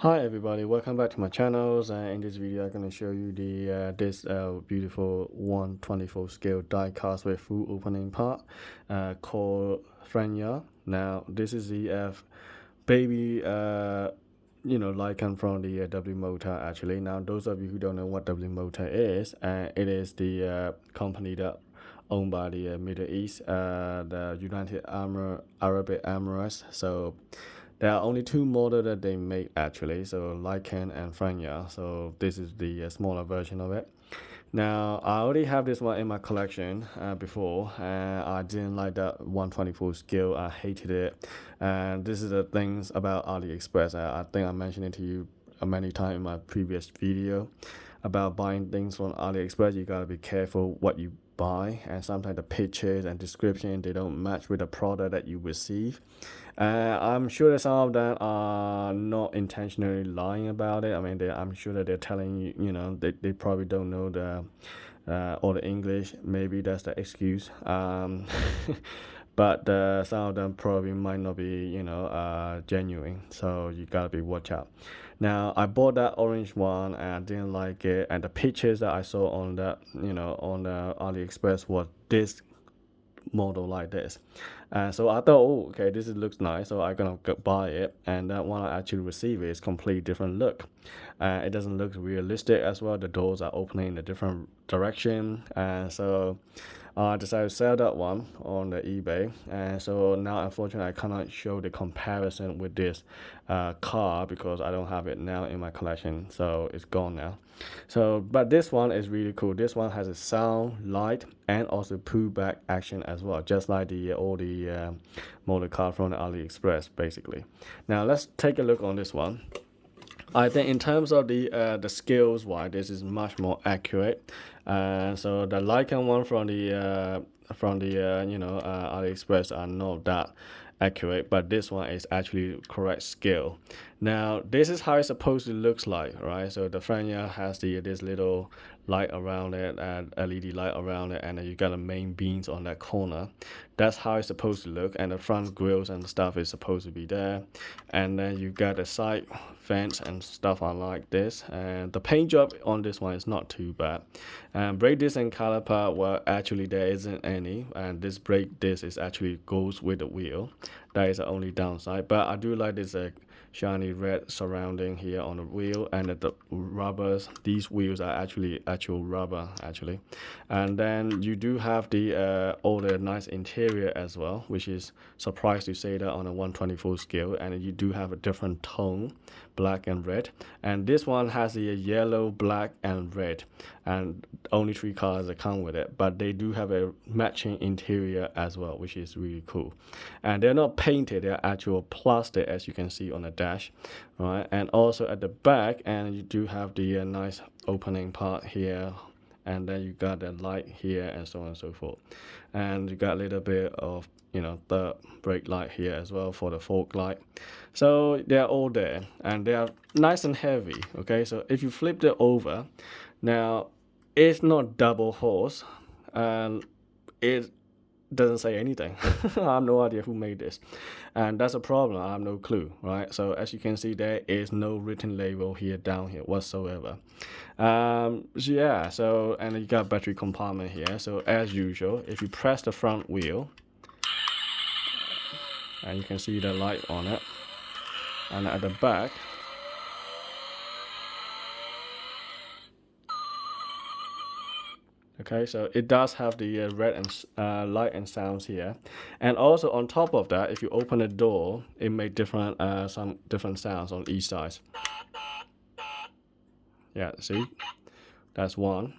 Hi everybody, welcome back to my channels. And in this video I'm going to show you the this beautiful 1/24 scale die cast with full opening part called Fenyr. Now this is the baby Lycan from the W Motor actually. Now those of you who don't know what W Motor is, it is the company that owned by the Middle East, the United Arab Emirates. So there are only two models that they make actually, so Lycan and Fenyr. So this is the smaller version of it. Now I already have this one in my collection before, and I didn't like that 1/24 scale. I hated it, and this is the things about AliExpress. I think I mentioned it to you many times in my previous video about buying things from AliExpress. You gotta be careful what you buy, and sometimes the pictures and description they don't match with the product that you receive. I'm sure that some of them are not intentionally lying about it. I mean, I'm sure that they're telling you, they probably don't know the all the English. Maybe that's the excuse. But some of them probably might not be, genuine. So you gotta be watch out. Now I bought that orange one and I didn't like it, and the pictures that I saw on that, on the AliExpress was this model like this. And so I thought, oh, okay, looks nice, so I'm gonna buy it. And that one I actually received is completely different look. It doesn't look realistic as well. The doors are opening in a different direction, and so I decided to sell that one on the eBay. And so now unfortunately I cannot show the comparison with this car because I don't have it now in my collection, so it's gone now. So but this one is really cool. This one has a sound, light, and also pullback action as well, just like the all the motor car from the AliExpress basically. Now let's take a look on this one. I think in terms of the scales wise, this is much more accurate. So the Lycan one from the AliExpress are not that accurate, but this one is actually correct scale. Now this is how it's supposed to looks like, right? So the Fenyr has this little light around it and LED light around it, and then you got the main beams on that corner. That's how it's supposed to look, and the front grills and stuff is supposed to be there, and then you got the side fence and stuff are like this. And the paint job on this one is not too bad. And brake disc and caliper, well, actually there isn't any, and this brake disc is actually goes with the wheel. That is the only downside, but I do like this shiny red surrounding here on the wheel, and the rubbers, these wheels are actually actual rubber actually. And then you do have the all the nice interior as well, which is surprised to say that on a 1/24 scale. And you do have a different tone, black and red, and this one has a yellow, black, and red, and only 3 colors that come with it, but they do have a matching interior as well, which is really cool. And they're not painted, they're actual plastic, as you can see on the dash, right? And also at the back, and you do have the nice opening part here, and then you got the light here, and so on and so forth. And you got a little bit of the brake light here as well for the fog light. So they're all there, and they are nice and heavy. Okay, so if you flip it over, now it's not double horse, and it doesn't say anything. I have no idea who made this, and that's a problem. I have no clue, right? So as you can see, there is no written label here down here whatsoever. So yeah, so and you got battery compartment here. So as usual, if you press the front wheel, and you can see the light on it, and at the back, okay, so it does have the red and light and sounds here. And also on top of that, if you open the door, it makes different some different sounds on each side. Yeah, see, that's one.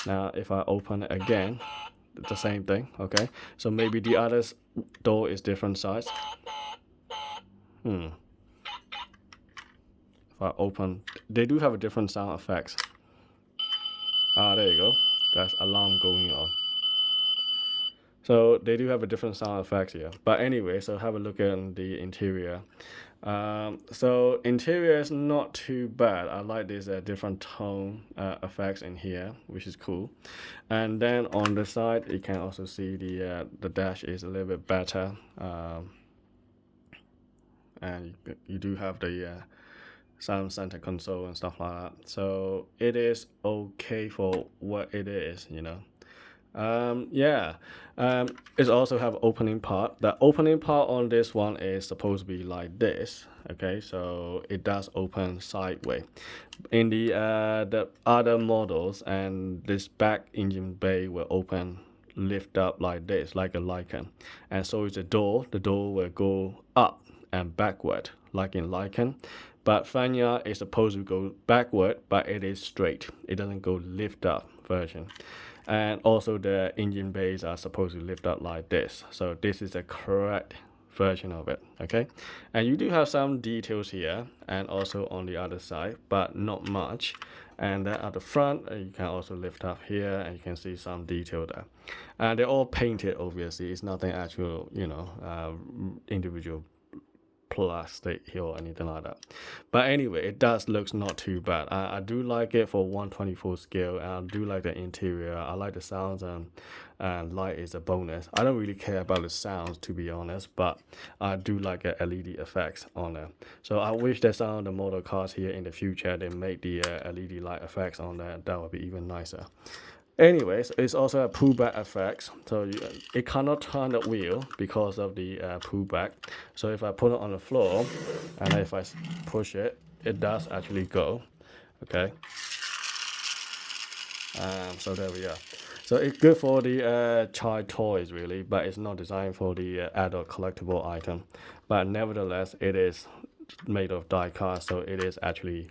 Now if I open it again, the same thing. Okay, so maybe the other door is different size. If I open, they do have a different sound effects. There you go, that's alarm going on. So they do have a different sound effects here. But anyway, so have a look at the interior. So interior is not too bad. I like this different tone effects in here, which is cool. And then on the side, you can also see the dash is a little bit better. And you do have the some center console and stuff like that. So it is okay for what it is, you know. Yeah, it also have opening part. The opening part on this one is supposed to be like this. Okay, so it does open sideways. In the other models, and this back engine bay will open lift up like this, like a Lycan, and so is the door. The door will go up and backward, like in Lycan. But Fenyr is supposed to go backward, but it is straight. It doesn't go lift up version. And also the engine bays are supposed to lift up like this. So this is the correct version of it, okay? And you do have some details here and also on the other side, but not much. And then at the front, you can also lift up here and you can see some detail there. And they're all painted, obviously. It's nothing actual, you know, individual plastic here or anything like that. But anyway, it does looks not too bad. I do like it for 1/24 scale, and I do like the interior. I like the sounds, and light is a bonus. I don't really care about the sounds, to be honest, but I do like the LED effects on there. So I wish that some of the model cars here in the future they make the LED light effects on there. That would be even nicer. Anyways, it's also a pullback effect, so it cannot turn the wheel because of the pullback. So if I put it on the floor and if I push it, it does actually go. Okay. So there we are. So it's good for the child toys really, but it's not designed for the adult collectible item. But nevertheless, it is made of die cast, so it is actually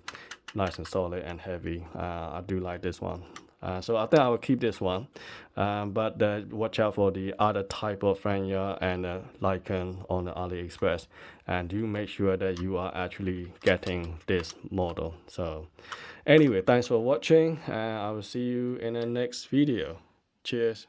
nice and solid and heavy. I do like this one. So I think I will keep this one, but watch out for the other type of Fenyr and Lycan on the AliExpress, and do make sure that you are actually getting this model. So anyway, thanks for watching, and I will see you in the next video. Cheers.